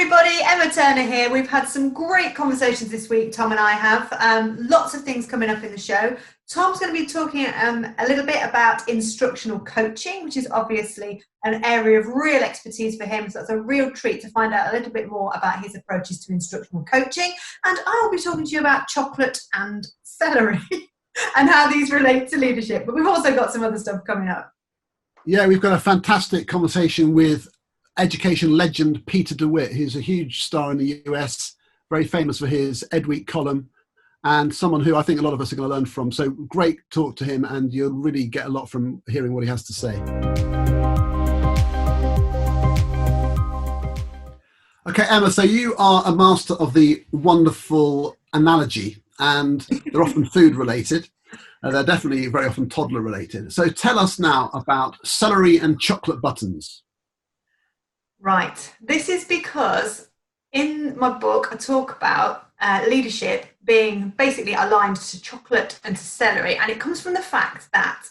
everybody, Emma Turner here. We've had some great conversations this week, Tom and I have. Lots of things coming up in the show. Tom's going to be talking a little bit about instructional coaching, which is obviously an area of real expertise for him. So it's a real treat to find out a little bit more about his approaches to instructional coaching. And I'll be talking to you about chocolate and celery and how these relate to leadership. But we've also got some other stuff coming up. Yeah, we've got a fantastic conversation with education legend Peter DeWitt, who's a huge star in the US, very famous for his Ed Week column, and someone who I think a lot of us are going to learn from. So great talk to him, and you'll really get a lot from hearing what he has to say. Okay, Emma, so you are a master of the wonderful analogy, and they're often food related. They're definitely very often toddler related. So tell us now about celery and chocolate buttons. Right. This is because in my book, I talk about leadership being basically aligned to chocolate and to celery. And it comes from the fact that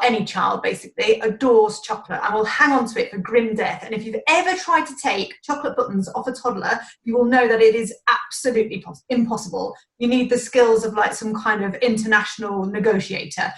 any child basically adores chocolate and will hang on to it for grim death. And if you've ever tried to take chocolate buttons off a toddler, you will know that it is absolutely impossible. You need the skills of like some kind of international negotiator.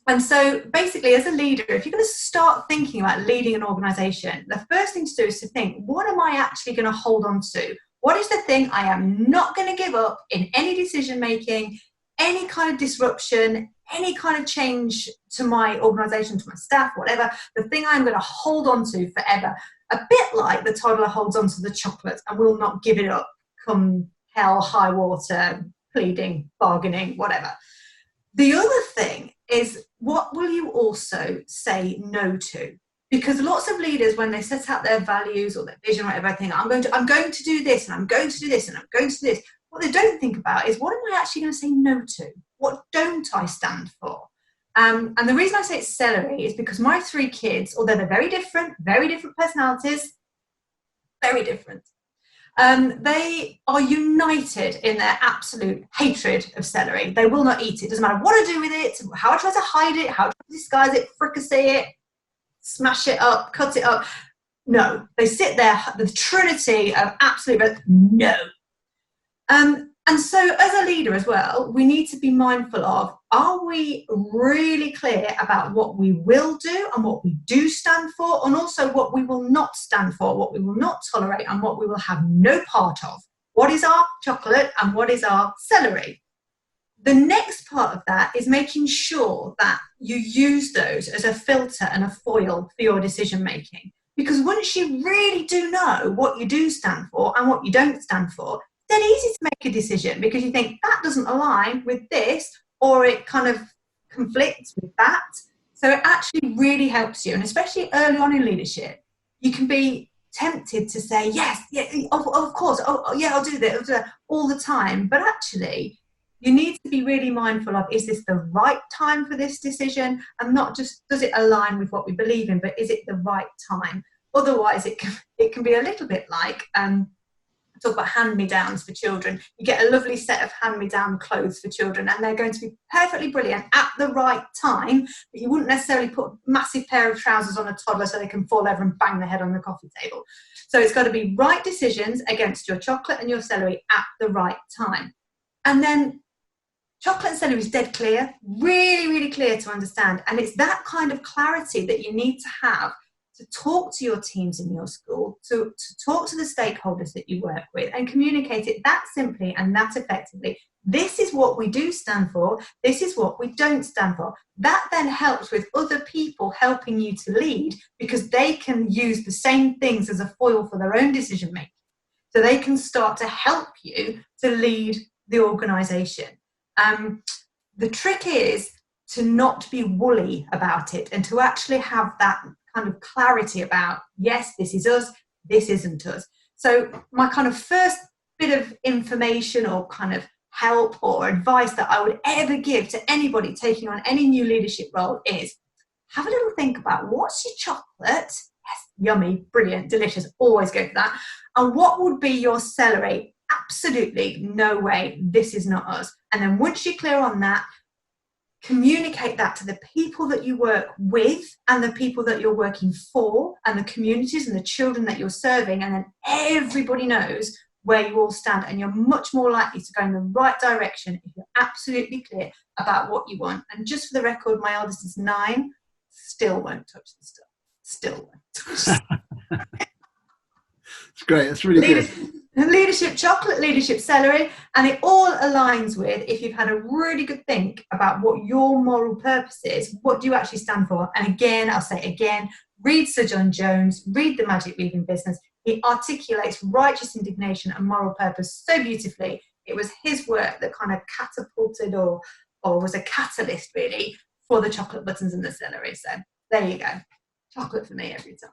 And so basically as a leader, if you're going to start thinking about leading an organisation, the first thing to do is to think, what am I actually going to hold on to? What is the thing I am not going to give up in any decision making, any kind of disruption, any kind of change to my organisation, to my staff, whatever, the thing I'm going to hold on to forever. A bit like the toddler holds on to the chocolate and will not give it up come hell, high water, pleading, bargaining, whatever. The other thing is, what will you also say no to? Because lots of leaders, when they set out their values or their vision or whatever, think, I'm going to do this, and I'm going to do this, and I'm going to do this. What they don't think about is, what am I actually going to say no to? What don't I stand for? And the reason I say it's celery is because my three kids, although they're very different personalities, very different. They are united in their absolute hatred of celery. They will not eat it. Doesn't matter what I do with it, how I try to hide it, how I try to disguise it, fricassee it, smash it up, cut it up. No, they sit there, the trinity of absolute no. And so as a leader as well, we need to be mindful of, are we really clear about what we will do and what we do stand for, and also what we will not stand for, what we will not tolerate, and what we will have no part of? What is our chocolate and what is our celery? The next part of that is making sure that you use those as a filter and a foil for your decision making. Because once you really do know what you do stand for and what you don't stand for, then easy to make a decision, because you think that doesn't align with this, or it kind of conflicts with that. So it actually really helps you, and especially early on in leadership, you can be tempted to say yes, yeah, of course, I'll do that all the time. But actually, you need to be really mindful of, is this the right time for this decision, and not just does it align with what we believe in, but is it the right time? Otherwise, it can be a little bit like talk about hand-me-downs for children. You get a lovely set of hand-me-down clothes for children, and they're going to be perfectly brilliant at the right time, but you wouldn't necessarily put a massive pair of trousers on a toddler so they can fall over and bang their head on the coffee table. So it's got to be right decisions against your chocolate and your celery at the right time. And then chocolate and celery is dead clear, really, really clear to understand. And it's that kind of clarity that you need to have to talk to your teams in your school, to talk to the stakeholders that you work with, and communicate it that simply and that effectively. This is what we do stand for. This is what we don't stand for. That then helps with other people helping you to lead, because they can use the same things as a foil for their own decision making. So they can start to help you to lead the organisation. The trick is to not be woolly about it, and to actually have that kind of clarity about, yes, this is us, this isn't us. So my kind of first bit of information or kind of help or advice that I would ever give to anybody taking on any new leadership role is, have a little think about, what's your chocolate? Yes, yummy, brilliant, delicious, always go for that. And what would be your celery? Absolutely no way, this is not us. And then once you're clear on that, communicate that to the people that you work with and the people that you're working for and the communities and the children that you're serving, and then everybody knows where you all stand, and you're much more likely to go in the right direction if you're absolutely clear about what you want. And just for the record, my eldest is 9, still won't touch the stuff. Still won't touch It's great. It's really good. Leadership chocolate, leadership celery, and it all aligns with, if you've had a really good think about what your moral purpose is, what do you actually stand for? And again, I'll say again, read Sir John Jones, read The Magic Weaving Business. He articulates righteous indignation and moral purpose so beautifully. It was his work that kind of catapulted or was a catalyst really for the chocolate buttons and the celery. So there you go. Chocolate for me every time.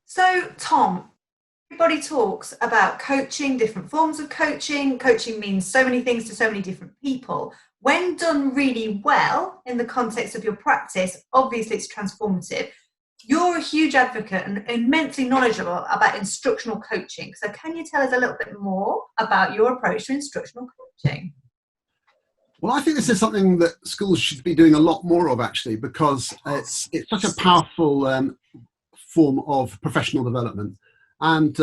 So, Tom, everybody talks about coaching, different forms of coaching. Coaching means so many things to so many different people. When done really well in the context of your practice, obviously it's transformative. You're a huge advocate and immensely knowledgeable about instructional coaching. So can you tell us a little bit more about your approach to instructional coaching? Well, I think this is something that schools should be doing a lot more of, actually, because it's such a powerful form of professional development. And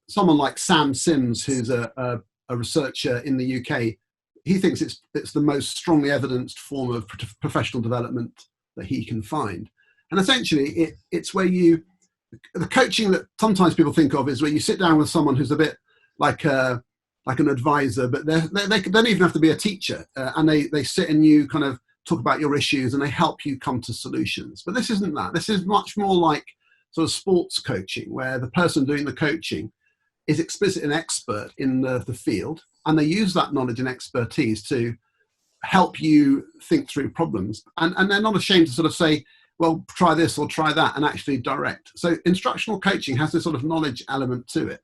someone like Sam Sims, who's a researcher in the UK, he thinks it's the most strongly evidenced form of professional development that he can find. And essentially, it's where the coaching that sometimes people think of is where you sit down with someone who's a bit like an advisor, but they don't even have to be a teacher, and they sit and you kind of talk about your issues and they help you come to solutions. But this isn't that. This is much more like sort of sports coaching, where the person doing the coaching is explicit and expert in the field, and they use that knowledge and expertise to help you think through problems. And they're not ashamed to sort of say, well, try this or try that, and actually direct. So instructional coaching has this sort of knowledge element to it,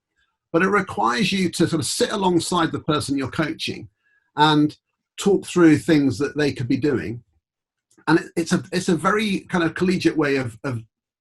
but it requires you to sort of sit alongside the person you're coaching and talk through things that they could be doing. And it's a very kind of collegiate way of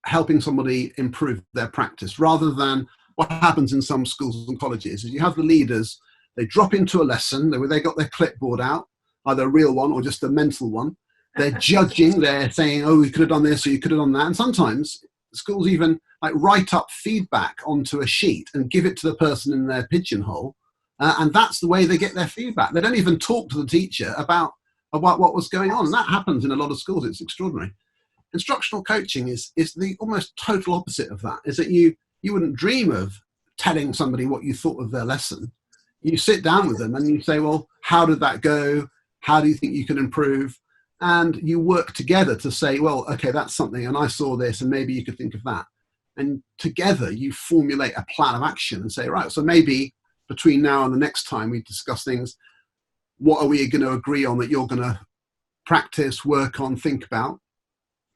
helping somebody improve their practice, rather than what happens in some schools and colleges is you have the leaders, they drop into a lesson, they got their clipboard out, either a real one or just a mental one. They're judging, they're saying, oh, you could have done this or you could have done that. And sometimes schools even like write up feedback onto a sheet and give it to the person in their pigeonhole. And that's the way they get their feedback. They don't even talk to the teacher about what was going on. And that happens in a lot of schools. It's extraordinary. Instructional coaching is the almost total opposite of that, is that you wouldn't dream of telling somebody what you thought of their lesson. You sit down with them and you say, well, how did that go? How do you think you can improve? And you work together to say, well, okay, that's something, and I saw this, and maybe you could think of that. And together you formulate a plan of action and say, right, so maybe between now and the next time we discuss things, what are we going to agree on that you're going to practice, work on, think about?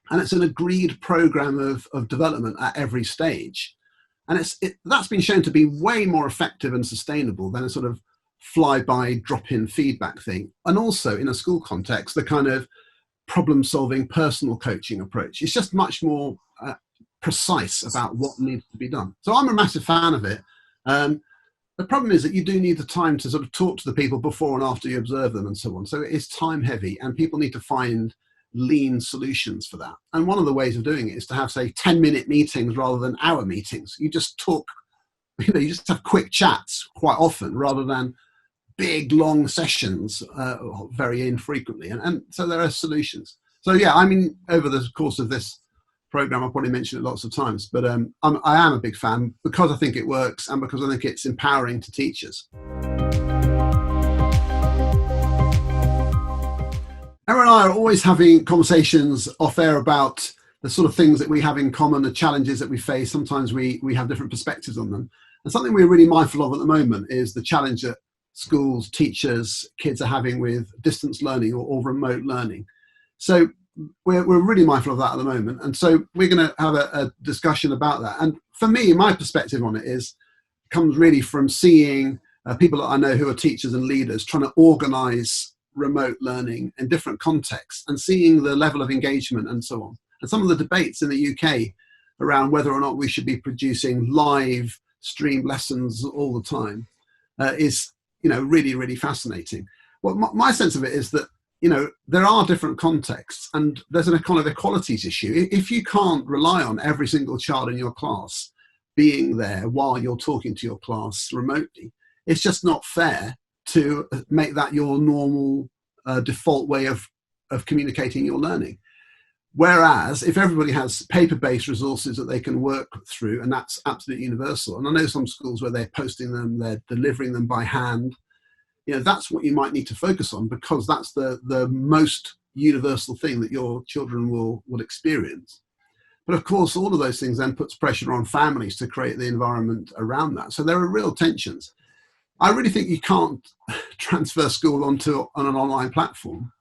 And it's an agreed program of development at every stage. And that's been shown to be way more effective and sustainable than a sort of fly-by, drop-in feedback thing. And also in a school context, the kind of problem-solving personal coaching approach. It's just much more precise about what needs to be done. So I'm a massive fan of it. The problem is that you do need the time to sort of talk to the people before and after you observe them and so on. So it is time heavy, and people need to find lean solutions for that. And one of the ways of doing it is to have, say, 10-minute meetings rather than hour meetings. You just talk, you just have quick chats quite often rather than big, long sessions very infrequently. And so there are solutions. So yeah, I mean, over the course of this program, I've probably mentioned it lots of times, but I am a big fan because I think it works and because I think it's empowering to teachers. Emma and I are always having conversations off air about the sort of things that we have in common, the challenges that we face. Sometimes we have different perspectives on them. And something we're really mindful of at the moment is the challenge that schools, teachers, kids are having with distance learning or remote learning. So we're really mindful of that at the moment. And so we're going to have a discussion about that. And for me, my perspective on it comes really from seeing people that I know who are teachers and leaders trying to organize remote learning in different contexts and seeing the level of engagement and so on. And some of the debates in the UK around whether or not we should be producing live streamed lessons all the time. is, really, really fascinating. Well, my sense of it is that, there are different contexts, and there's a kind of equalities issue. If you can't rely on every single child in your class being there while you're talking to your class remotely, it's just not fair to make that your normal default way of communicating your learning. Whereas if everybody has paper-based resources that they can work through, and that's absolutely universal, and I know some schools where they're posting them, they're delivering them by hand, that's what you might need to focus on, because that's the most universal thing that your children will experience. But of course, all of those things then puts pressure on families to create the environment around that. So there are real tensions. I really think you can't transfer school on an online platform.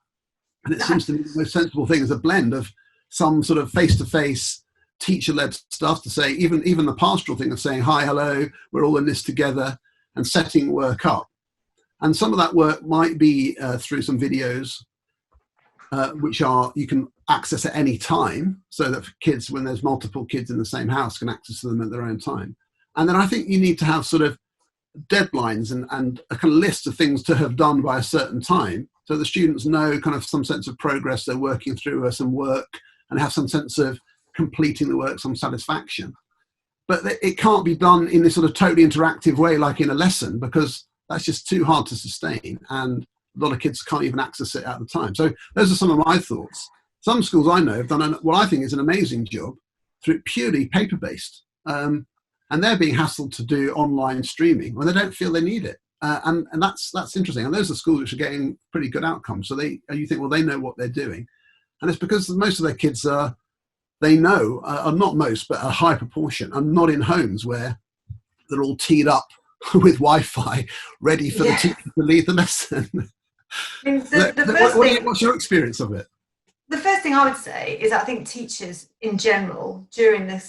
And it seems to me the most sensible thing is a blend of some sort of face-to-face teacher-led stuff, to say, even the pastoral thing of saying, hi, hello, we're all in this together, and setting work up. And some of that work might be through some videos, which you can access at any time, so that kids, when there's multiple kids in the same house, can access them at their own time. And then I think you need to have sort of deadlines and a kind of list of things to have done by a certain time, so the students know kind of some sense of progress they're working through, some work, and have some sense of completing the work, some satisfaction. But it can't be done in this sort of totally interactive way like in a lesson, because that's just too hard to sustain, and a lot of kids can't even access it at the time. So those are some of my thoughts. Some schools I know have done what I think is an amazing job through purely paper-based, and they're being hassled to do online streaming when they don't feel they need it. And that's interesting. And those are schools which are getting pretty good outcomes. So you think, well, they know what they're doing. And it's because most of their kids are not most, but a high proportion, are not in homes where they're all teed up with Wi-Fi, ready for the teacher to lead the lesson. What's your experience of it? The first thing I would say is I think teachers in general during the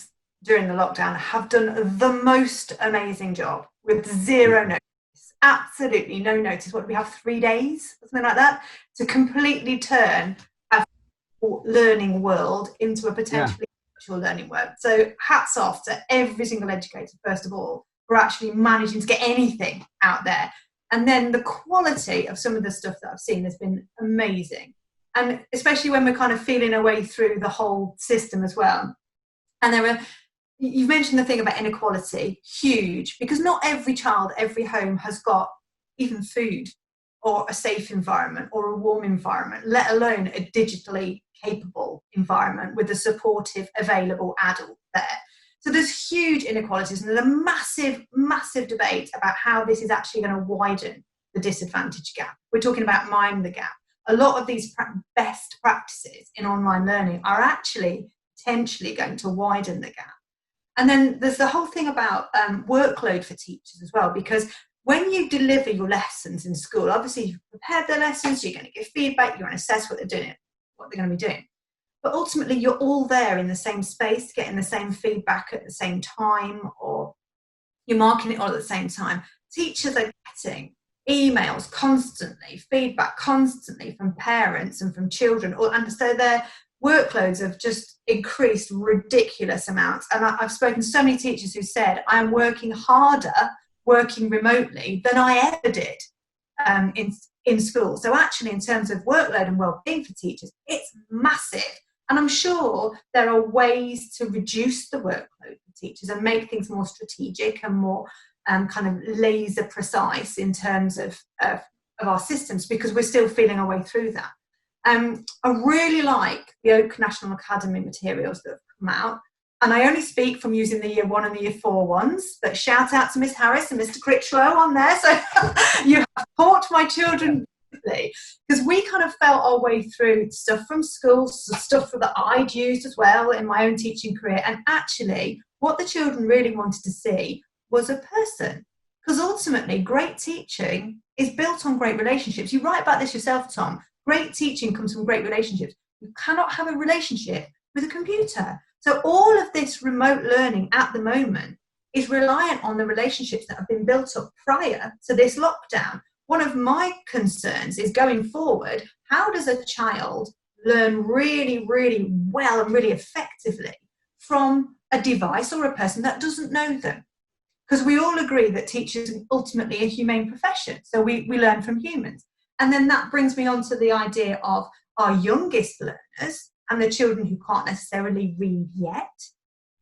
lockdown have done the most amazing job with zero notice. Absolutely no notice. What do we have, 3 days, something like that, to completely turn a learning world into a potentially virtual learning world. So hats off to every single educator, first of all, for actually managing to get anything out there. And then the quality of some of the stuff that I've seen has been amazing. And especially when we're kind of feeling our way through the whole system as well. And you've mentioned the thing about inequality, huge, because not every child, every home has got even food or a safe environment or a warm environment, let alone a digitally capable environment with a supportive, available adult there. So there's huge inequalities, and there's a massive, massive debate about how this is actually going to widen the disadvantage gap. We're talking about mind the gap. A lot of these best practices in online learning are actually potentially going to widen the gap. And then there's the whole thing about workload for teachers as well, because when you deliver your lessons in school, obviously you've prepared their lessons, you're going to give feedback, you're going to assess what they're doing, what they're going to be doing. But ultimately you're all there in the same space, getting the same feedback at the same time, or you're marking it all at the same time. Teachers are getting emails constantly, feedback constantly from parents and from children, and so their workloads have just increased ridiculous amounts. And I've spoken to so many teachers who said, I am working harder working remotely than I ever did in school. So actually, in terms of workload and well-being for teachers, it's massive. And I'm sure there are ways to reduce the workload for teachers and make things more strategic and more kind of laser precise in terms of our systems, because we're still feeling our way through that. I really like the Oak National Academy materials that have come out. And I only speak from using the Year 1 and the Year 4 ones, but shout out to Miss Harris and Mr. Critchlow on there. So you have taught my children, because we kind of felt our way through stuff from school, stuff that I'd used as well in my own teaching career. And actually, what the children really wanted to see was a person. Because ultimately, great teaching is built on great relationships. You write about this yourself, Tom. Great teaching comes from great relationships. You cannot have a relationship with a computer. So all of this remote learning at the moment is reliant on the relationships that have been built up prior to this lockdown. One of my concerns is going forward, how does a child learn really, really well and really effectively from a device or a person that doesn't know them? because we all agree that teachers are ultimately a humane profession. So we learn from humans. And then that brings me on to the idea of our youngest learners and the children who can't necessarily read yet.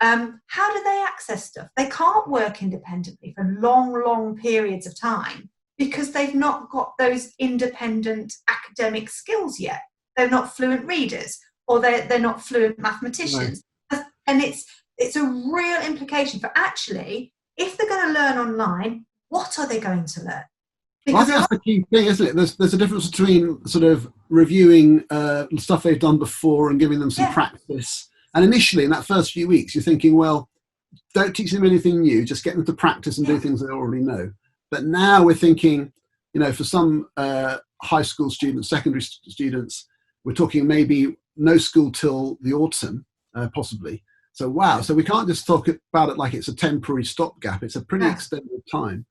How do they access stuff? They can't work independently for long periods of time because they've not got those independent academic skills yet. They're not fluent readers, or they're not fluent mathematicians. Right. And it's a real implication for actually, if they're going to learn online, what are they going to learn? Well, I think that's the key thing, isn't it? There's a difference between sort of reviewing stuff they've done before and giving them some practice. And initially, in that first few weeks, you're thinking, well, don't teach them anything new, just get them to practice and do things they already know. But now we're thinking, you know, for some high school students, secondary students, we're talking maybe no school till the autumn, possibly. So, wow. So we can't just talk about it like it's a temporary stopgap. It's a pretty extended time.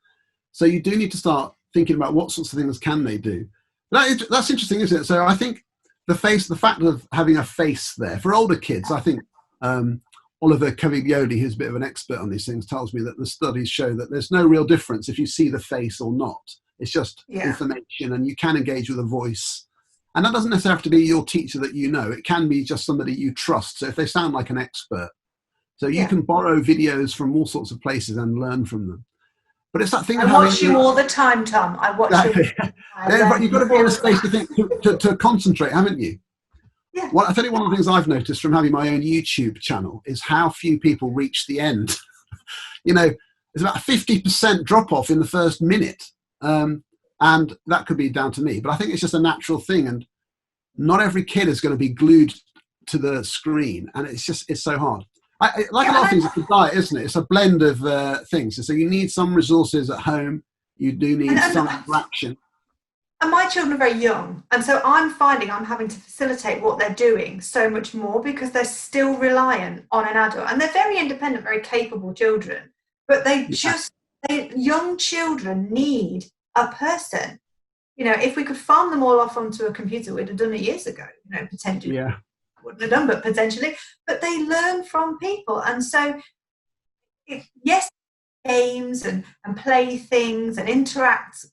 So you do need to start thinking about what sorts of things can they do. That's interesting, isn't it? So I think the fact of having a face there for older kids, I think Oliver Caviglioli, who's a bit of an expert on these things, tells me that the studies show that there's no real difference if you see the face or not. It's just information, and you can engage with a voice. And that doesn't necessarily have to be your teacher that you know. It can be just somebody you trust. So if they sound like an expert, so you can borrow videos from all sorts of places and learn from them. But it's that thing. I watch you all the time, Tom. I watch you. But you've got to be in a space to think, to concentrate, haven't you? Yeah. Well, I'll tell you one of the things I've noticed from having my own YouTube channel is how few people reach the end. You know, there's about a 50% drop off in the first minute. And that could be down to me, but I think it's just a natural thing. And not every kid is going to be glued to the screen. And it's so hard. Like a lot of things, it's a diet, isn't it? It's a blend of things. So you need some resources at home. You do need some interaction. And my children are very young. And so I'm finding I'm having to facilitate what they're doing so much more because they're still reliant on an adult. And they're very independent, very capable children. But young children need a person. You know, if we could farm them all off onto a computer, we'd have done it years ago, you know, potentially. Yeah. Wouldn't have done, but potentially. But they learn from people. And so, yes, games and play things and interact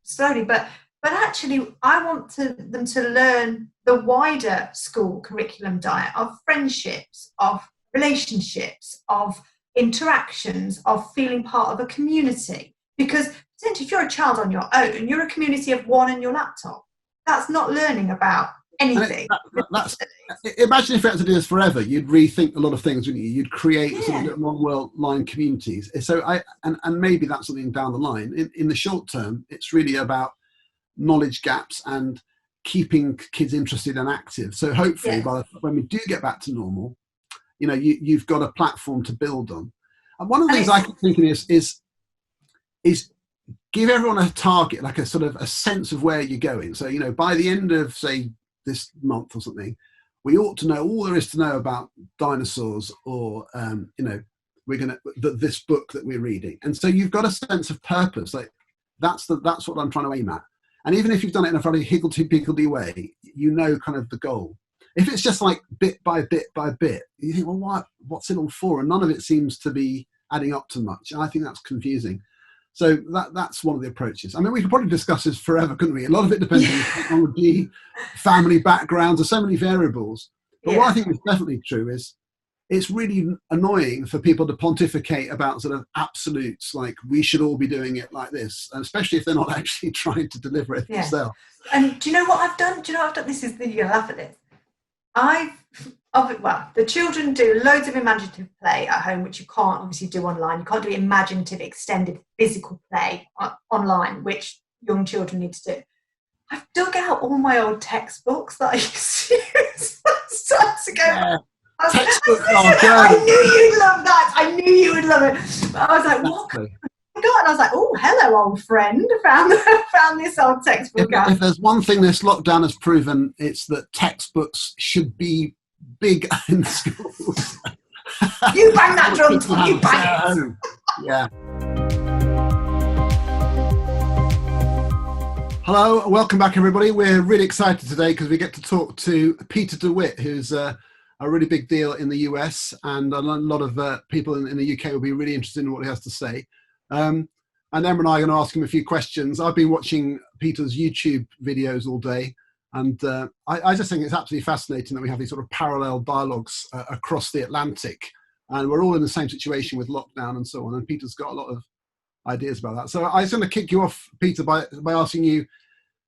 slowly, but actually I want them to learn the wider school curriculum diet of friendships, of relationships, of interactions, of feeling part of a community. Because essentially, if you're a child on your own, you're a community of one and your laptop. That's not learning about anything. Imagine if you had to do this forever, you'd rethink a lot of things, wouldn't you? You'd create sort of one world line communities. So and maybe that's something down the line. In the short term, it's really about knowledge gaps and keeping kids interested and active. So hopefully, when we do get back to normal, you know, you've got a platform to build on. And one of the things I keep thinking is give everyone a target, like a sort of a sense of where you're going. So, you know, by the end of, say, this month or something, we ought to know all there is to know about dinosaurs, or, you know, this book that we're reading. And so you've got a sense of purpose. Like that's what I'm trying to aim at. And even if you've done it in a very higgledy-piggledy way, you know kind of the goal. If it's just like bit by bit by bit, you think, well, what's it all for? And none of it seems to be adding up to much. And I think that's confusing. So that's one of the approaches. I mean, we could probably discuss this forever, couldn't we? A lot of it depends on technology, family backgrounds, there's so many variables. But what I think is definitely true is it's really annoying for people to pontificate about sort of absolutes, like we should all be doing it like this, and especially if they're not actually trying to deliver it themselves. And do you know what I've done? You're going to laugh at this. The children do loads of imaginative play at home, which you can't obviously do online. You can't do imaginative, extended physical play online, which young children need to do. I've dug out all my old textbooks that I used to use starts ago. Yeah. I knew you'd love that. I knew you would love it. But I was like, what? And I was like, oh, hello, old friend. Found this old textbook out. If there's one thing this lockdown has proven, it's that textbooks should be big in schools. You bang that drum, Tom. You bang it. Yeah. Hello, welcome back, everybody. We're really excited today because we get to talk to Peter DeWitt, who's a really big deal in the US, and a lot of people in the UK will be really interested in what he has to say. And Emma and I are going to ask him a few questions. I've been watching Peter's YouTube videos all day, and I just think it's absolutely fascinating that we have these sort of parallel dialogues across the Atlantic, and we're all in the same situation with lockdown and so on, and Peter's got a lot of ideas about that. So I was going to kick you off, Peter, by asking you,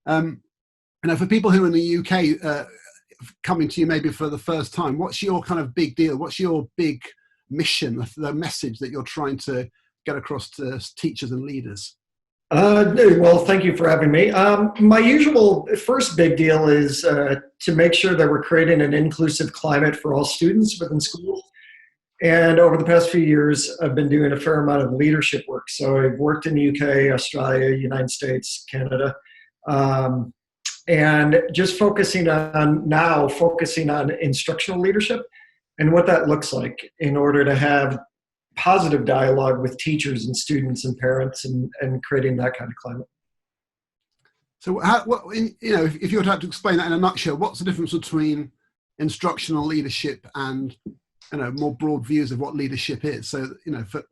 for people who are in the UK coming to you maybe for the first time, what's your kind of big deal? What's your big mission, the message that you're trying to get across to teachers and leaders? Well, thank you for having me. My usual first big deal is to make sure that we're creating an inclusive climate for all students within schools. And over the past few years, I've been doing a fair amount of leadership work. So I've worked in the UK, Australia, United States, Canada, and just focusing on instructional leadership and what that looks like in order to have positive dialogue with teachers and students and parents, and creating that kind of climate. So if you were to have to explain that in a nutshell, what's the difference between instructional leadership and more broad views of what leadership is? So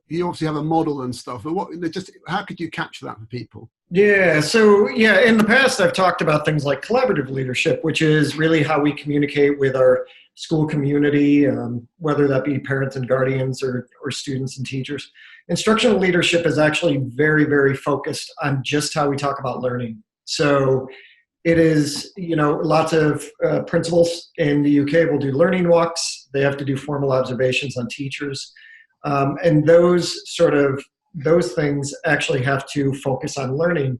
you obviously have a model and stuff, but how could you capture that for people? So in the past I've talked about things like collaborative leadership, which is really how we communicate with our school community, whether that be parents and guardians or students and teachers. Instructional leadership is actually very, very focused on just how we talk about learning. So it is, lots of principals in the UK will do learning walks. They have to do formal observations on teachers. And those things actually have to focus on learning.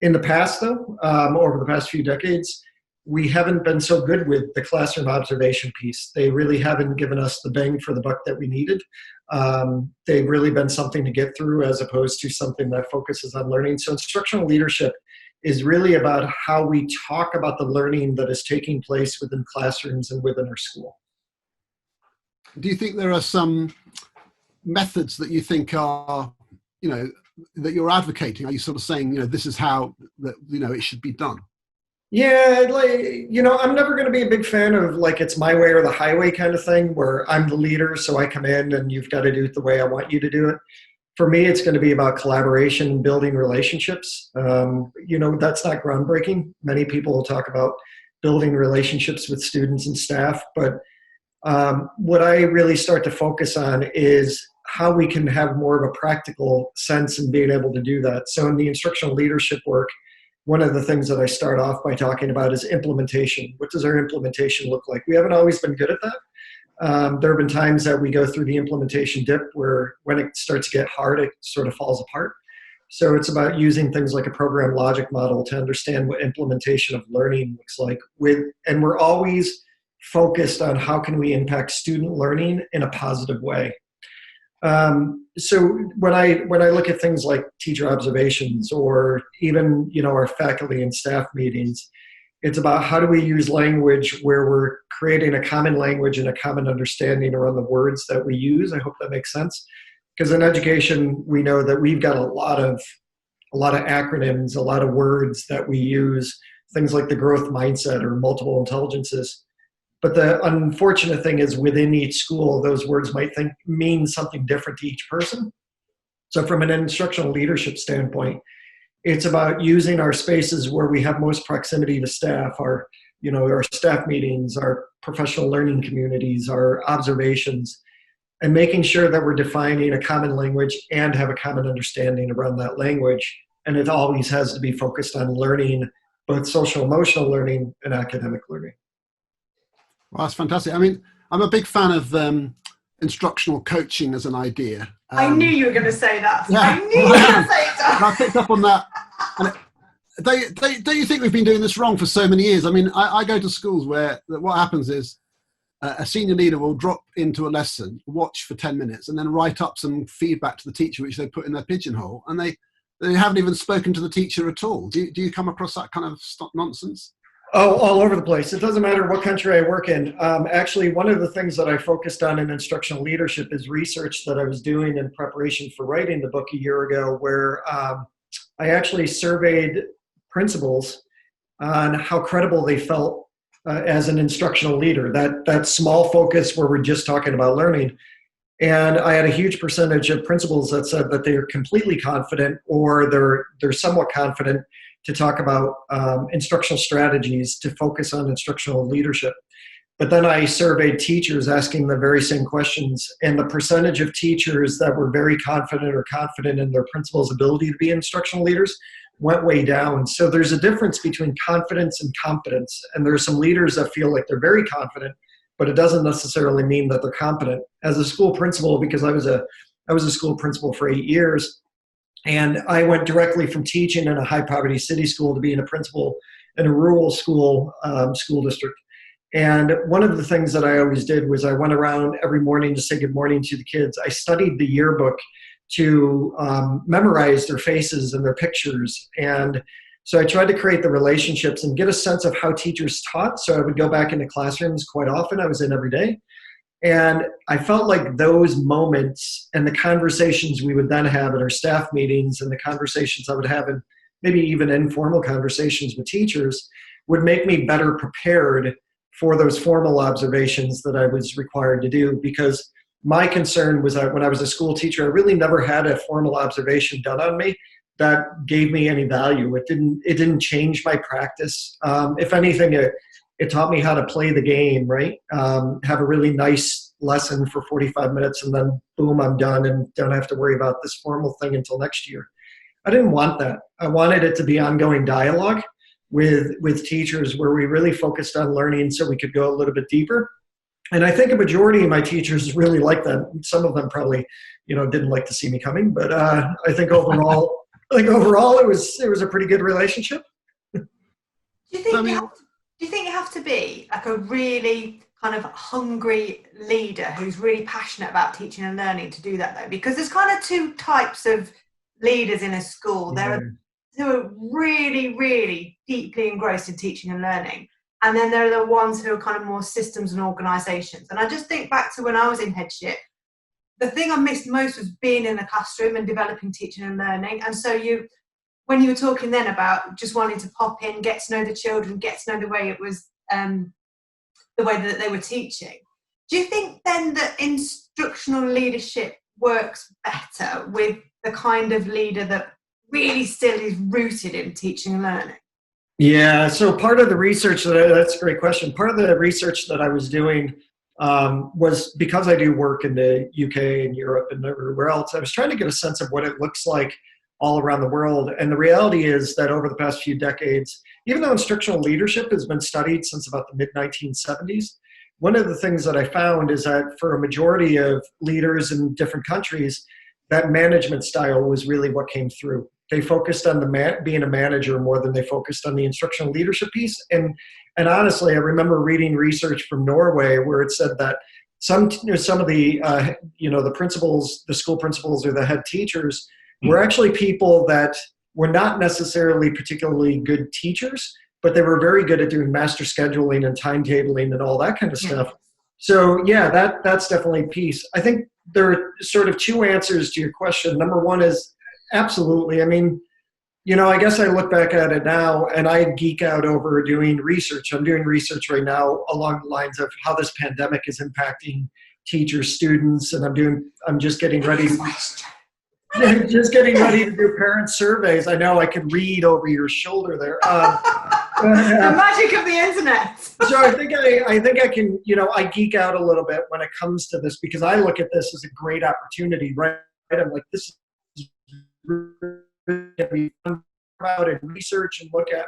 In the past, though, over the past few decades, we haven't been so good with the classroom observation piece. They really haven't given us the bang for the buck that we needed. They've really been something to get through as opposed to something that focuses on learning. So instructional leadership is really about how we talk about the learning that is taking place within classrooms and within our school. Do you think there are some methods that you think are, that you're advocating? Are you sort of saying, this is how it should be done? Yeah, I'm never going to be a big fan of it's my way or the highway kind of thing where I'm the leader, so I come in and you've got to do it the way I want you to do it. For me, it's going to be about collaboration and building relationships. That's not groundbreaking. Many people will talk about building relationships with students and staff, but what I really start to focus on is how we can have more of a practical sense in being able to do that. So in the instructional leadership work, one of the things that I start off by talking about is implementation. What does our implementation look like? We haven't always been good at that. There have been times that we go through the implementation dip where when it starts to get hard, it sort of falls apart. So it's about using things like a program logic model to understand what implementation of learning looks like. And we're always focused on how can we impact student learning in a positive way. So when I look at things like teacher observations or even, our faculty and staff meetings, it's about how do we use language where we're creating a common language and a common understanding around the words that we use. I hope that makes sense. Because in education, we know that we've got a lot of acronyms, a lot of words that we use, things like the growth mindset or multiple intelligences. But the unfortunate thing is within each school, those words might mean something different to each person. So from an instructional leadership standpoint, it's about using our spaces where we have most proximity to staff, our staff meetings, our professional learning communities, our observations, and making sure that we're defining a common language and have a common understanding around that language. And it always has to be focused on learning, both social emotional learning and academic learning. Well, that's fantastic. I mean, I'm a big fan of instructional coaching as an idea. I knew you were going to say that. Yeah, I knew you were going to say that. I picked up on that. And don't you think we've been doing this wrong for so many years? I mean, I go to schools where what happens is a senior leader will drop into a lesson, watch for 10 minutes, and then write up some feedback to the teacher, which they put in their pigeonhole, and they haven't even spoken to the teacher at all. Do you come across that kind of nonsense? Oh, all over the place. It doesn't matter what country I work in. Actually, one of the things that I focused on in instructional leadership is research that I was doing in preparation for writing the book a year ago, where I actually surveyed principals on how credible they felt as an instructional leader. That small focus where we're just talking about learning. And I had a huge percentage of principals that said that they're completely confident or they're somewhat confident to talk about instructional strategies to focus on instructional leadership. But then I surveyed teachers asking the very same questions, and the percentage of teachers that were very confident or confident in their principal's ability to be instructional leaders went way down. So there's a difference between confidence and competence. And there are some leaders that feel like they're very confident, but it doesn't necessarily mean that they're competent. As a school principal, because I was a school principal for 8 years, and I went directly from teaching in a high poverty city school to being a principal in a rural school district. And one of the things that I always did was I went around every morning to say good morning to the kids. I studied the yearbook to memorize their faces and their pictures. And so I tried to create the relationships and get a sense of how teachers taught. So I would go back into classrooms quite often. I was in every day. And I felt like those moments and the conversations we would then have at our staff meetings and the conversations I would have in maybe even informal conversations with teachers would make me better prepared for those formal observations that I was required to do. Because my concern was that when I was a school teacher, I really never had a formal observation done on me that gave me any value. It didn't change my practice. If anything, it taught me how to play the game, right? Have a really nice lesson for 45 minutes and then boom, I'm done and don't have to worry about this formal thing until next year. I didn't want that. I wanted it to be ongoing dialogue with teachers where we really focused on learning so we could go a little bit deeper. And I think a majority of my teachers really liked that. Some of them probably, didn't like to see me coming, but I think overall, it was a pretty good relationship. Do you think you have to be like a really kind of hungry leader who's really passionate about teaching and learning to do that though? Because there's kind of two types of leaders in a school. There are who are really, really deeply engrossed in teaching and learning. And then there are the ones who are kind of more systems and organisations. And I just think back to when I was in headship, the thing I missed most was being in the classroom and developing teaching and learning. And so when you were talking then about just wanting to pop in, get to know the children, get to know the way it was, the way that they were teaching, do you think then that instructional leadership works better with the kind of leader that really still is rooted in teaching and learning? Yeah, so part of the research that's a great question. Part of the research that I was doing was because I do work in the UK and Europe and everywhere else, I was trying to get a sense of what it looks like all around the world. And the reality is that over the past few decades, even though instructional leadership has been studied since about the mid-1970s, one of the things that I found is that for a majority of leaders in different countries, that management style was really what came through. They focused on being a manager more than they focused on the instructional leadership piece. And honestly, I remember reading research from Norway where it said that some of the the principals, the school principals or the head teachers were actually people that were not necessarily particularly good teachers, but they were very good at doing master scheduling and timetabling and all that kind of stuff. So yeah, that's definitely a piece. I think there are sort of two answers to your question. Number one is absolutely. I mean, I guess I look back at it now and I geek out over doing research. I'm doing research right now along the lines of how this pandemic is impacting teachers, students, and I'm just getting ready to do parent surveys. I know I could read over your shoulder there. The magic of the internet. So I think I can, I geek out a little bit when it comes to this because I look at this as a great opportunity, right? I'm like, this is really about and research and look at.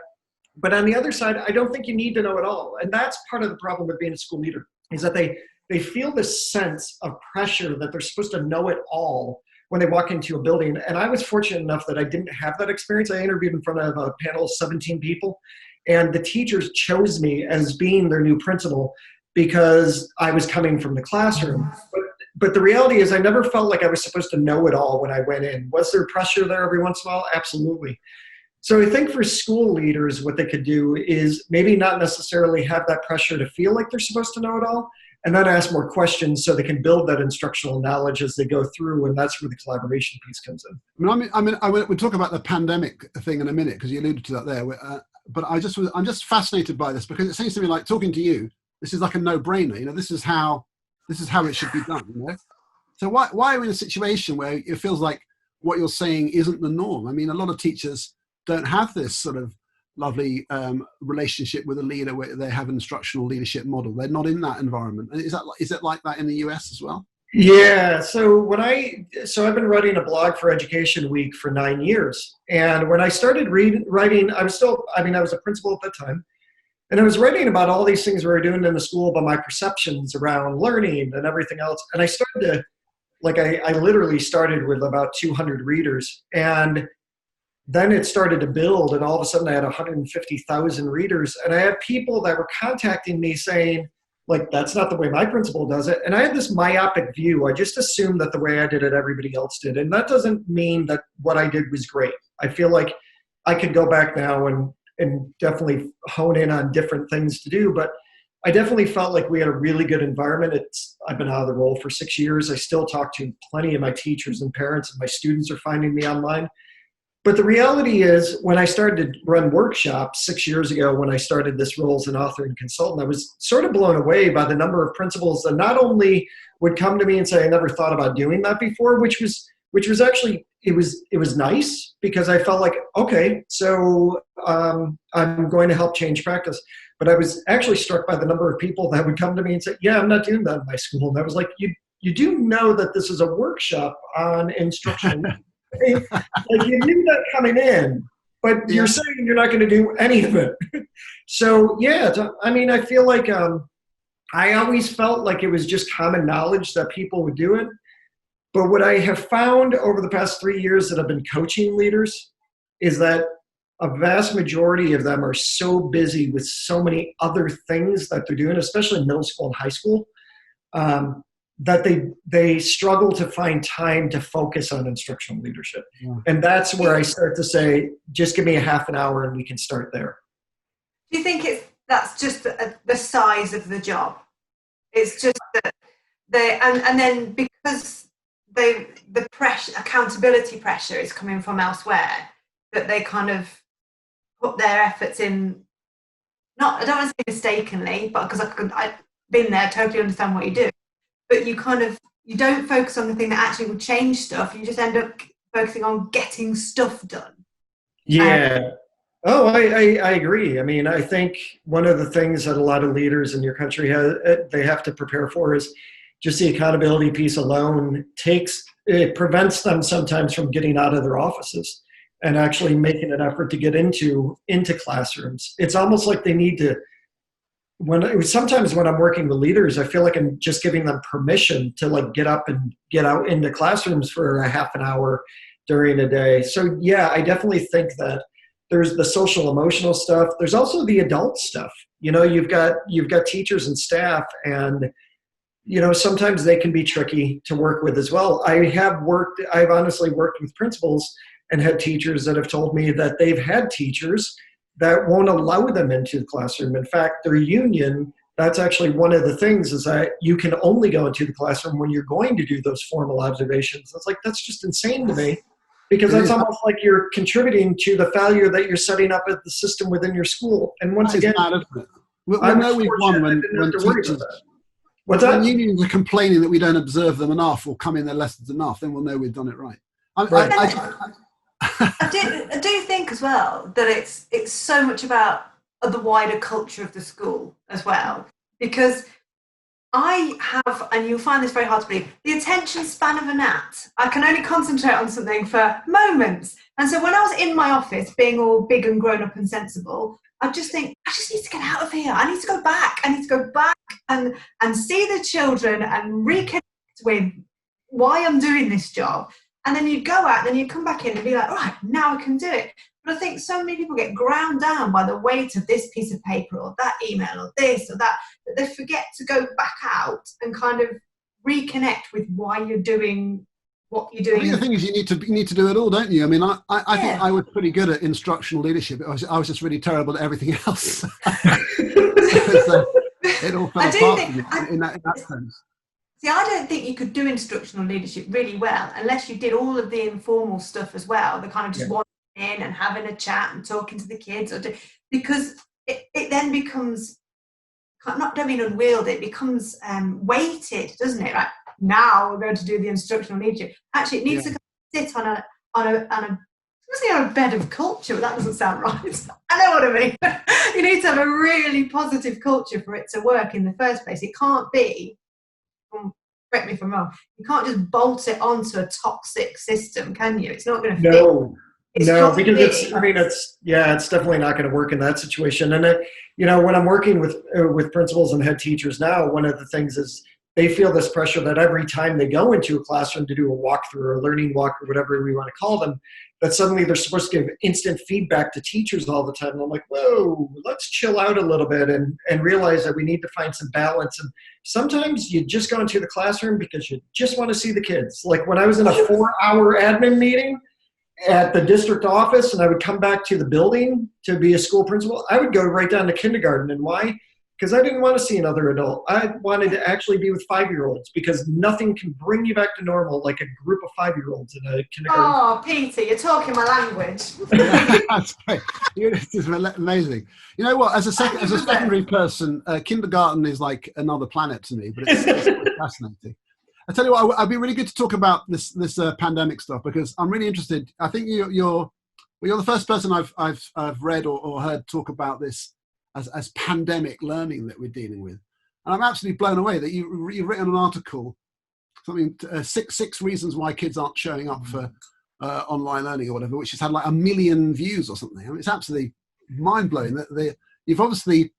But on the other side, I don't think you need to know it all. And that's part of the problem with being a school leader is that they feel this sense of pressure that they're supposed to know it all when they walk into a building. And I was fortunate enough that I didn't have that experience. I interviewed in front of a panel of 17 people, and the teachers chose me as being their new principal because I was coming from the classroom. But the reality is I never felt like I was supposed to know it all when I went in. Was there pressure there every once in a while? Absolutely. So I think for school leaders, what they could do is maybe not necessarily have that pressure to feel like they're supposed to know it all, and then ask more questions so they can build that instructional knowledge as they go through, and that's where the collaboration piece comes in. We'll talk about the pandemic thing in a minute because you alluded to that there. But I'm just fascinated by this because it seems to me like talking to you, this is like a no-brainer. This is how it should be done. So why are we in a situation where it feels like what you're saying isn't the norm? I mean, a lot of teachers don't have this sort of lovely relationship with a leader where they have an instructional leadership model. They're not in that environment. Is it like that in the US as well? Yeah. So I've been writing a blog for Education Week for 9 years. And when I started writing, I was a principal at that time. And I was writing about all these things we were doing in the school, about my perceptions around learning and everything else. And I started to, I literally started with about 200 readers. And then it started to build. And all of a sudden I had 150,000 readers. And I had people that were contacting me saying, that's not the way my principal does it. And I had this myopic view. I just assumed that the way I did it, everybody else did. And that doesn't mean that what I did was great. I feel like I could go back now and definitely hone in on different things to do. But I definitely felt like we had a really good environment. I've been out of the role for 6 years. I still talk to plenty of my teachers and parents, and my students are finding me online. But the reality is, when I started to run workshops 6 years ago, when I started this role as an author and consultant, I was sort of blown away by the number of principals that not only would come to me and say, I never thought about doing that before, which was actually, it was nice, because I felt like, okay, so I'm going to help change practice. But I was actually struck by the number of people that would come to me and say, yeah, I'm not doing that in my school. And I was like, you do know that this is a workshop on instruction. You knew that coming in, but you're saying you're not going to do any of it. So I feel like I always felt like it was just common knowledge that people would do it. But what I have found over the past 3 years that I've been coaching leaders is that a vast majority of them are so busy with so many other things that they're doing, especially in middle school and high school, that they struggle to find time to focus on instructional leadership. Yeah. And that's where I start to say, just give me a half an hour and we can start there. Do you think that's just the size of the job? It's just that and then because the pressure, accountability pressure is coming from elsewhere, that they kind of put their efforts in, I don't want to say mistakenly, but because I've been there, totally understand what you do. But you don't focus on the thing that actually will change stuff. You just end up focusing on getting stuff done. Yeah. I agree. I mean, I think one of the things that a lot of leaders in your country they have to prepare for is just the accountability piece alone it prevents them sometimes from getting out of their offices and actually making an effort to get into classrooms. It's almost like they need to, sometimes when I'm working with leaders, I feel like I'm just giving them permission to get up and get out into classrooms for a half an hour during a day. So yeah, I definitely think that there's the social emotional stuff. There's also the adult stuff. You've got teachers and staff, and sometimes they can be tricky to work with as well. I've honestly worked with principals and had teachers that have told me that they've had teachers that won't allow them into the classroom. In fact, their union, that's actually one of the things, is that you can only go into the classroom when you're going to do those formal observations. It's that's just insane to me, because that's almost like you're contributing to the failure that you're setting up at the system within your school. And once again, we'll know we've won when teachers, when unions are complaining that we don't observe them enough or come in their lessons enough, then we'll know we've done it right. I do think as well that it's so much about the wider culture of the school as well, because I have, and you'll find this very hard to believe, the attention span of a gnat. I can only concentrate on something for moments. And so when I was in my office being all big and grown up and sensible, I just think, I just need to get out of here. I need to go back. I need to go back and see the children and reconnect with why I'm doing this job. And then you go out, and then you come back in and be like, all right, now I can do it. But I think so many people get ground down by the weight of this piece of paper or that email or this or that they forget to go back out and kind of reconnect with why you're doing what you're doing. I think the thing is, you need to do it all, don't you? I mean, I think I was pretty good at instructional leadership. I was just really terrible at everything else. It all fell apart in that sense. See, I don't think you could do instructional leadership really well unless you did all of the informal stuff as well, the kind of just wandering in and having a chat and talking to the kids, because it then becomes, don't mean unwieldy, it becomes weighted, doesn't it? Right? now we're going to do the instructional leadership. Actually, it needs to sit on a bed of culture, but that doesn't sound right. I know what I mean. You need to have a really positive culture for it to work in the first place. It can't be, correct me if I'm wrong, you can't just bolt it onto a toxic system, can you? It's not going to fit. No, because it's definitely not going to work in that situation. And when I'm working with principals and head teachers now, one of the things is they feel this pressure that every time they go into a classroom to do a walkthrough or a learning walk or whatever we want to call them, that suddenly they're supposed to give instant feedback to teachers all the time. And I'm like, whoa, let's chill out a little bit and realize that we need to find some balance. And sometimes you just go into the classroom because you just want to see the kids. Like when I was in a 4-hour admin meeting at the district office and I would come back to the building to be a school principal, I would go right down to kindergarten. And why? Because I didn't want to see another adult. I wanted to actually be with 5-year-olds because nothing can bring you back to normal like a group of 5-year-olds in a kindergarten. Oh, Peter, you're talking my language. That's right. This is amazing. You know what? As a secondary person, kindergarten is like another planet to me, but it's fascinating. I tell you what, I'd be really good to talk about this pandemic stuff because I'm really interested. I think you're the first person I've read or heard talk about this as pandemic learning that we're dealing with, and I'm absolutely blown away that you've written an article, something six reasons why kids aren't showing up for online learning or whatever, which has had like 1 million views or something. I mean, it's absolutely mind blowing that you've obviously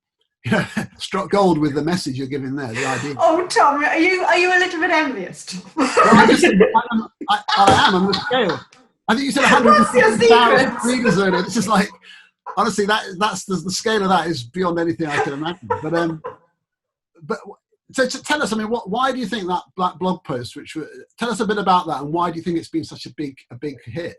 struck gold with the message you're giving there. The idea. Oh, Tom, are you a little bit envious? Well, I am on the scale. I think you said 150,000 readers on it. It's just like, honestly, that's the scale of that is beyond anything I can imagine. But so tell us, I mean, why do you think that blog post? Tell us a bit about that, and why do you think it's been such a big hit?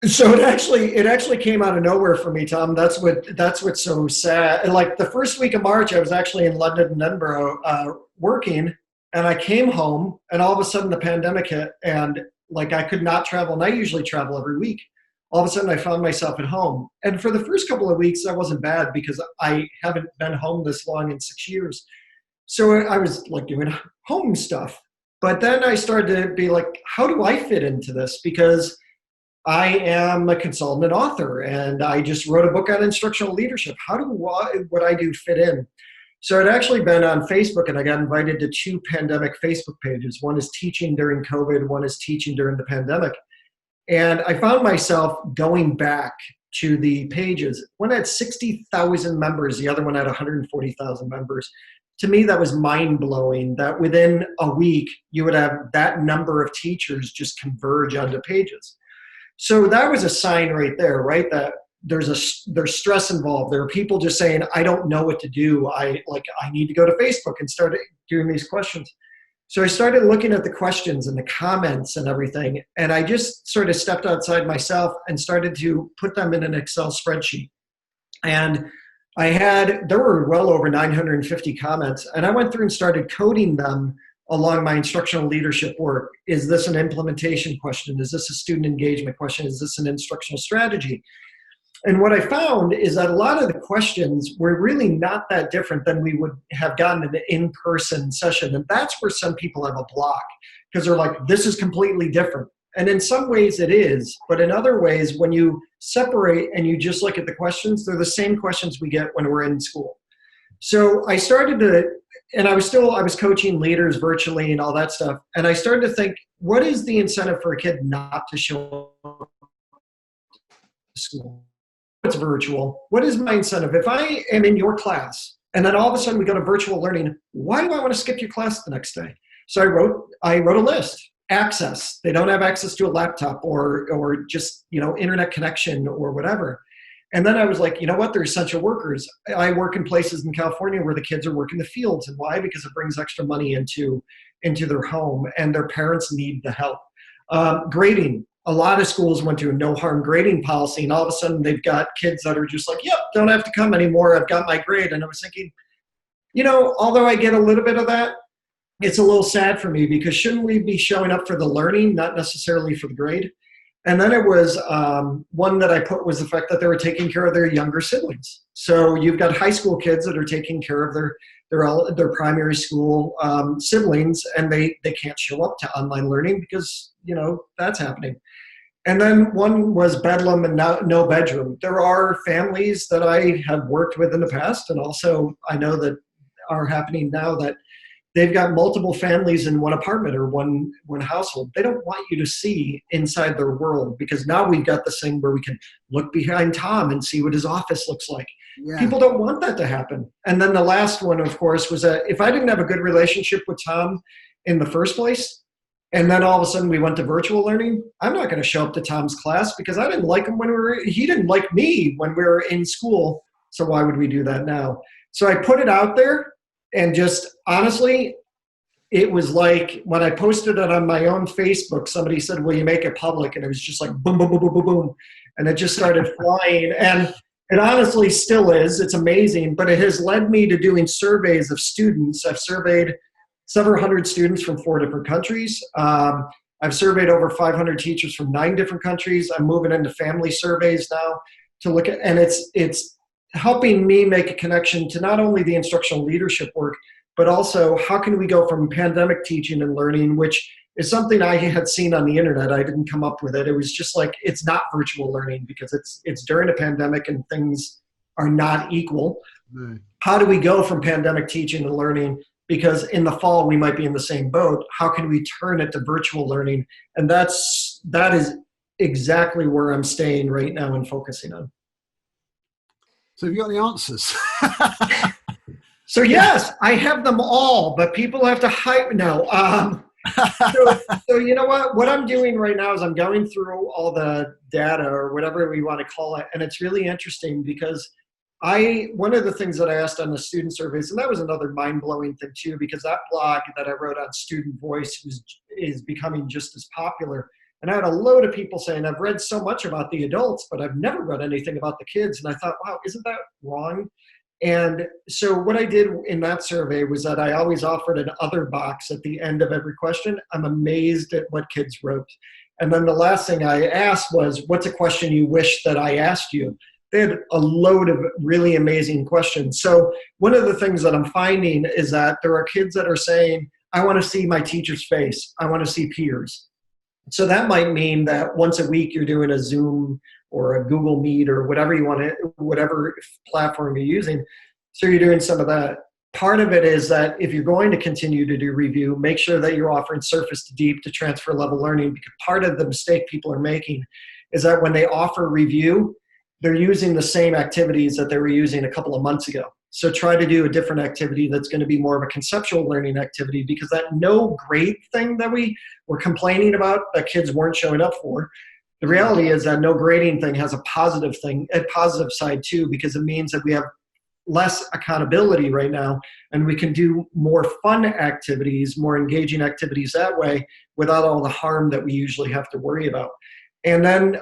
So it actually came out of nowhere for me, Tom. That's what's so sad. And like the first week of March, I was actually in London and Edinburgh working, and I came home, and all of a sudden the pandemic hit, and like I could not travel, and I usually travel every week. All of a sudden I found myself at home. And for the first couple of weeks, that wasn't bad because I haven't been home this long in 6 years. So I was like doing home stuff. But then I started to be like, how do I fit into this? Because I am a consultant author and I just wrote a book on instructional leadership. How do what I do fit in? So I'd actually been on Facebook and I got invited to 2 pandemic Facebook pages. One is teaching during COVID, one is teaching during the pandemic. And I found myself going back to the pages. One had 60,000 members, the other one had 140,000 members. To me, that was mind-blowing that within a week, you would have that number of teachers just converge onto pages. So that was a sign right there, right? That there's stress involved. There are people just saying, I don't know what to do. I need to go to Facebook and start doing these questions. So I started looking at the questions and the comments and everything, and I just sort of stepped outside myself and started to put them in an Excel spreadsheet. And there were well over 950 comments, and I went through and started coding them along my instructional leadership work. Is this an implementation question? Is this a student engagement question? Is this an instructional strategy? And what I found is that a lot of the questions were really not that different than we would have gotten in an in-person session. And that's where some people have a block because they're like, this is completely different. And in some ways it is, but in other ways, when you separate and you just look at the questions, they're the same questions we get when we're in school. So I started to, and I was coaching leaders virtually and all that stuff. And I started to think, what is the incentive for a kid not to show up to school? It's virtual. What is my incentive? If I am in your class and then all of a sudden we go to virtual learning, why do I want to skip your class the next day? So I wrote a list. Access. They don't have access to a laptop or just, internet connection or whatever. And then I was like, you know what? They're essential workers. I work in places in California where the kids are working the fields. And why? Because it brings extra money into their home and their parents need the help. Grading. A lot of schools went to a no harm grading policy, and all of a sudden they've got kids that are just like, yep, don't have to come anymore. I've got my grade. And I was thinking, although I get a little bit of that, it's a little sad for me because shouldn't we be showing up for the learning, not necessarily for the grade? And then it was one that I put was the fact that they were taking care of their younger siblings. So you've got high school kids that are taking care of their primary school siblings, and they can't show up to online learning because, that's happening. And then one was bedlam and no bedroom. There are families that I have worked with in the past, and also I know that are happening now, that they've got multiple families in one apartment or one household. They don't want you to see inside their world, because now we've got this thing where we can look behind Tom and see what his office looks like. Yeah. People don't want that to happen. And then the last one, of course, was that if I didn't have a good relationship with Tom in the first place, and then all of a sudden we went to virtual learning, I'm not going to show up to Tom's class because I didn't like him he didn't like me when we were in school. So why would we do that now? So I put it out there, and just honestly, it was like when I posted it on my own Facebook, somebody said, will you make it public? And it was just like boom, boom, boom, boom, boom, boom. And it just started flying. And it honestly still is. It's amazing. But it has led me to doing surveys of students. I've surveyed several hundred students from 4 different countries. I've surveyed over 500 teachers from 9 different countries. I'm moving into family surveys now to look at, and it's helping me make a connection to not only the instructional leadership work, but also how can we go from pandemic teaching and learning, which is something I had seen on the internet. I didn't come up with it. It was just like, it's not virtual learning because it's during a pandemic and things are not equal. Mm. How do we go from pandemic teaching and learning? Because in the fall, we might be in the same boat. How can we turn it to virtual learning? And that is exactly where I'm staying right now and focusing on. So have you got the answers? So yes, I have them all, but people have to hype. No. So you know what I'm doing right now is I'm going through all the data or whatever we want to call it. And it's really interesting because one of the things that I asked on the student surveys, and that was another mind-blowing thing too, because that blog that I wrote on Student Voice is becoming just as popular. And I had a load of people saying, I've read so much about the adults, but I've never read anything about the kids. And I thought, wow, isn't that wrong? And so what I did in that survey was that I always offered an other box at the end of every question. I'm amazed at what kids wrote. And then the last thing I asked was, what's a question you wish that I asked you? They had a load of really amazing questions. So one of the things that I'm finding is that there are kids that are saying, I want to see my teacher's face. I want to see peers. So that might mean that once a week you're doing a Zoom or a Google Meet or whatever you want to, whatever platform you're using. So you're doing some of that. Part of it is that if you're going to continue to do review, make sure that you're offering surface to deep to transfer level learning, because part of the mistake people are making is that when they offer review, they're using the same activities that they were using a couple of months ago. So try to do a different activity that's going to be more of a conceptual learning activity, because that no grade thing that we were complaining about that kids weren't showing up for, the reality is that no grading thing has a positive side too, because it means that we have less accountability right now, and we can do more fun activities, more engaging activities that way without all the harm that we usually have to worry about. And then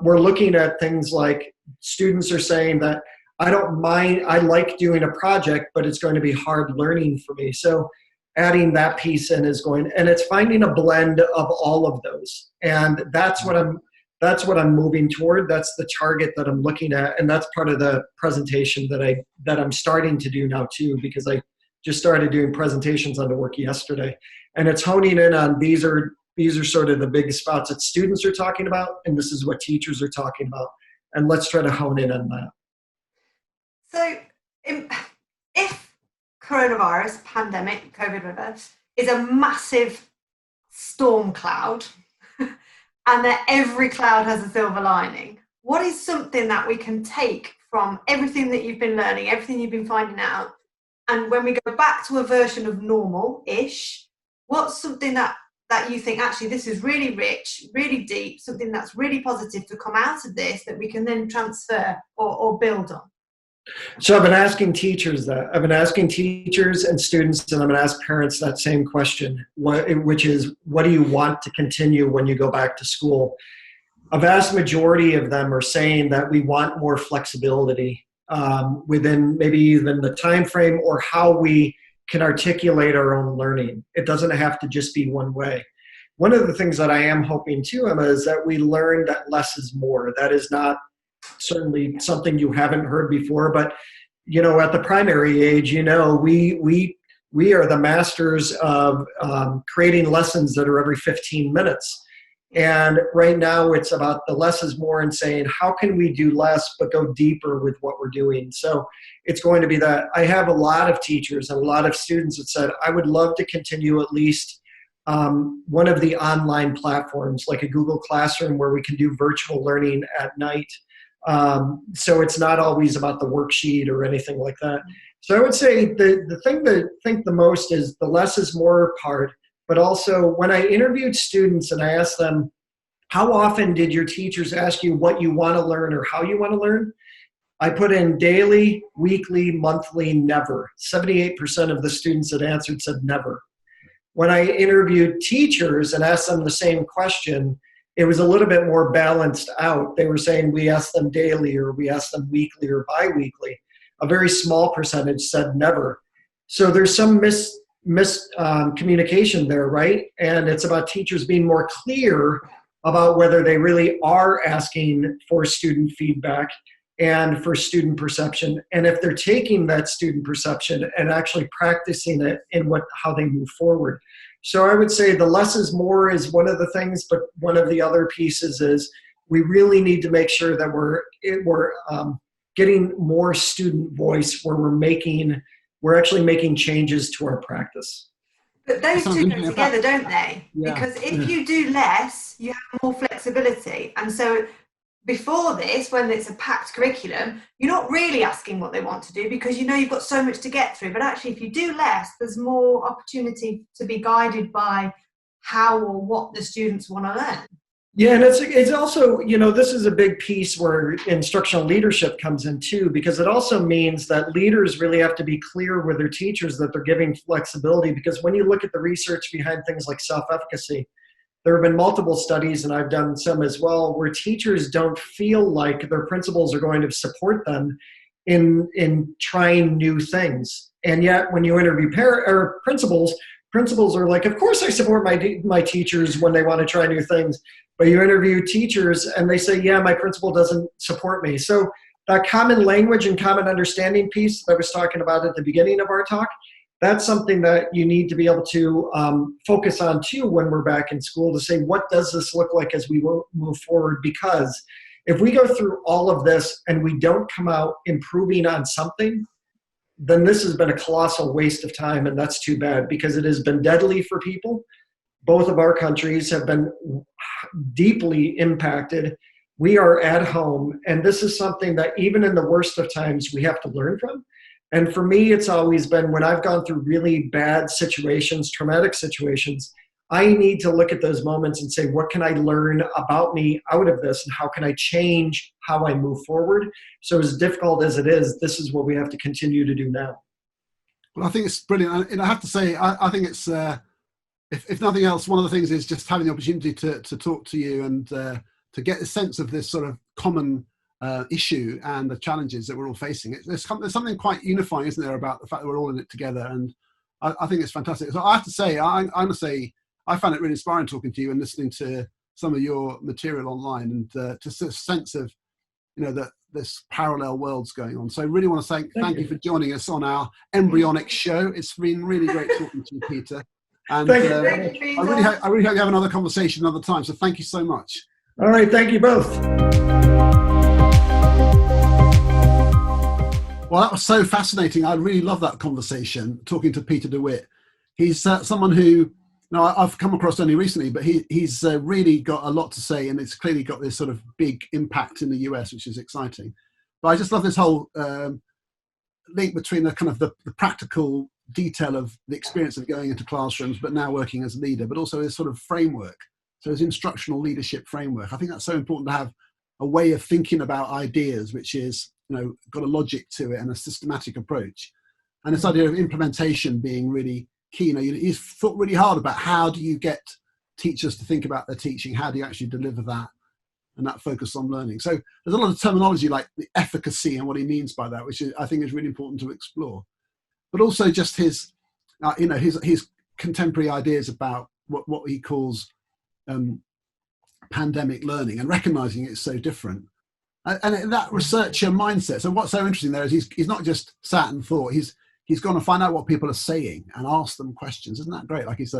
we're looking at things like students are saying that I don't mind, I like doing a project, but it's going to be hard learning for me. So adding that piece in is going, and it's finding a blend of all of those. And that's what I'm moving toward. That's the target that I'm looking at. And that's part of the presentation that I'm starting to do now too, because I just started doing presentations on the work yesterday. And it's honing in on these are sort of the big spots that students are talking about, and this is what teachers are talking about. And let's try to hone in on that. So if coronavirus, pandemic, COVID, whatever, is a massive storm cloud, and that every cloud has a silver lining, what is something that we can take from everything that you've been learning, everything you've been finding out, and when we go back to a version of normal-ish, what's something that you think, actually, this is really rich, really deep, something that's really positive to come out of this that we can then transfer or build on? So I've been asking teachers that. I've been asking teachers and students, and I'm going to ask parents that same question, which is, what do you want to continue when you go back to school? A vast majority of them are saying that we want more flexibility within maybe even the time frame or how we can articulate our own learning. It doesn't have to just be one way. One of the things that I am hoping too, Emma, is that we learn that less is more. That is not certainly something you haven't heard before, but at the primary age, we are the masters of creating lessons that are every 15 minutes. And right now it's about the less is more and saying, how can we do less but go deeper with what we're doing? So it's going to be that. I have a lot of teachers and a lot of students that said, I would love to continue at least one of the online platforms, like a Google Classroom where we can do virtual learning at night. So it's not always about the worksheet or anything like that. So I would say the thing to think the most is the less is more part. But also, when I interviewed students and I asked them, how often did your teachers ask you what you want to learn or how you want to learn? I put in daily, weekly, monthly, never. 78% of the students that answered said never. When I interviewed teachers and asked them the same question, it was a little bit more balanced out. They were saying we asked them daily or we asked them weekly or biweekly. A very small percentage said never. So there's some miscommunication there, right? And it's about teachers being more clear about whether they really are asking for student feedback and for student perception, and if they're taking that student perception and actually practicing it in how they move forward. So I would say the less is more is one of the things, but one of the other pieces is we really need to make sure that we're getting more student voice where we're actually making changes to our practice. But those two go together, don't they? Yeah. Because if you do less, you have more flexibility. And so before this, when it's a packed curriculum, you're not really asking what they want to do because you've got so much to get through. But actually, if you do less, there's more opportunity to be guided by how or what the students want to learn. Yeah, and it's also, this is a big piece where instructional leadership comes in too, because it also means that leaders really have to be clear with their teachers that they're giving flexibility. Because when you look at the research behind things like self-efficacy, there have been multiple studies, and I've done some as well, where teachers don't feel like their principals are going to support them in trying new things. And yet when you interview principals are like, of course I support my teachers when they want to try new things. But you interview teachers and they say, yeah, my principal doesn't support me. So that common language and common understanding piece that I was talking about at the beginning of our talk, that's something that you need to be able to focus on too when we're back in school, to say, what does this look like as we move forward? Because if we go through all of this and we don't come out improving on something, then this has been a colossal waste of time, and that's too bad because it has been deadly for people. Both of our countries have been deeply impacted. We are at home, and this is something that even in the worst of times, we have to learn from. And for me, it's always been when I've gone through really bad situations, traumatic situations, I need to look at those moments and say, what can I learn about me out of this, and how can I change how I move forward? So as difficult as it is, this is what we have to continue to do now. Well, I think it's brilliant. And I have to say, I think it's, if nothing else, one of the things is just having the opportunity to talk to you and to get a sense of this sort of common issue and the challenges that we're all facing. There's something quite unifying, isn't there, about the fact that we're all in it together. And I think it's fantastic. So I have to say, I'm going to say, I found it really inspiring talking to you and listening to some of your material online, and just a sense of, that this parallel world's going on. So I really want to thank you for joining us on our embryonic show. It's been really great talking to you, Peter. And I really hope you have another conversation another time. So thank you so much. All right. Thank you both. Well, that was so fascinating. I really love that conversation, talking to Peter DeWitt. He's someone who, I've come across only recently, but he's really got a lot to say, and it's clearly got this sort of big impact in the US, which is exciting. But I just love this whole link between the kind of the practical detail of the experience of going into classrooms, but now working as a leader, but also this sort of framework. So his instructional leadership framework. I think that's so important to have a way of thinking about ideas, which is, got a logic to it and a systematic approach. And this idea of implementation being really key. He's thought really hard about how do you get teachers to think about their teaching? How do you actually deliver that? And that focus on learning. So there's a lot of terminology like the efficacy and what he means by that, which I think is really important to explore. But also just his contemporary ideas about what he calls pandemic learning, and recognizing it's so different. And that researcher mindset. So what's so interesting there is he's not just sat and thought. He's gone to find out what people are saying and ask them questions. Isn't that great? Like he's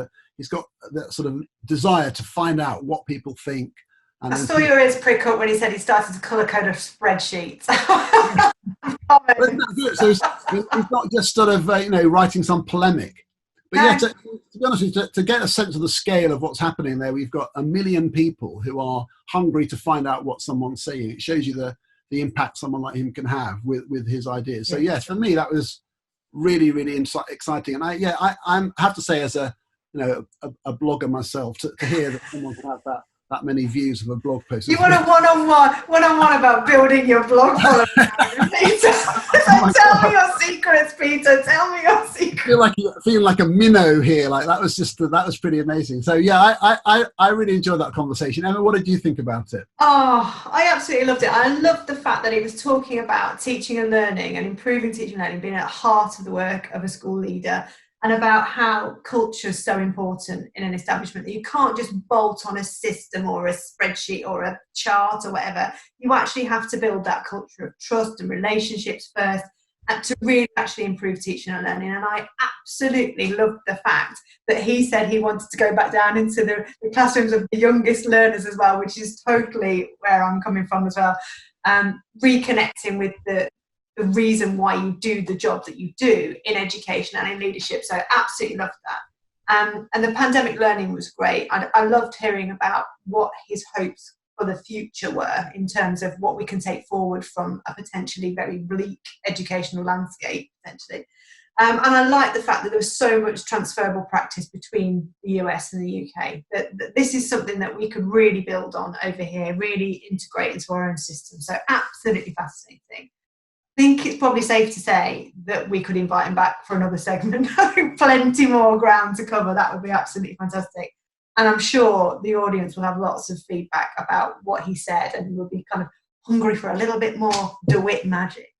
got that sort of desire to find out what people think. And I saw your ears prick up when he said he started to colour code of spreadsheets. But isn't that good? So he's not just sort of writing some polemic. But yeah, to be honest with you, to get a sense of the scale of what's happening there, we've got 1 million people who are hungry to find out what someone's saying. It shows you the impact someone like him can have with his ideas. So yes, for me that was really, really exciting. And I have to say, as a blogger myself, to hear that someone can have that many views of a blog post. You want a one-on-one about building your blog following, Peter. Tell me your secrets, Peter. Tell me your secrets. I feel like a minnow here. Like that was pretty amazing. So yeah, I really enjoyed that conversation. Emma, what did you think about it? Oh, I absolutely loved it. I loved the fact that he was talking about teaching and learning and improving teaching and learning being at the heart of the work of a school leader, and about how culture is so important in an establishment, that you can't just bolt on a system or a spreadsheet or a chart or whatever. You actually have to build that culture of trust and relationships first, and to really actually improve teaching and learning. And I absolutely loved the fact that he said he wanted to go back down into the classrooms of the youngest learners as well, which is totally where I'm coming from as well. Reconnecting with the reason why you do the job that you do in education and in leadership. So I absolutely loved that. And the pandemic learning was great. I loved hearing about what his hopes for the future were in terms of what we can take forward from a potentially very bleak educational landscape, potentially. And I like the fact that there was so much transferable practice between the US and the UK, that this is something that we could really build on over here, really integrate into our own system. So absolutely fascinating. I think it's probably safe to say that we could invite him back for another segment. Plenty more ground to cover. That would be absolutely fantastic. And I'm sure the audience will have lots of feedback about what he said, and will be kind of hungry for a little bit more DeWitt magic.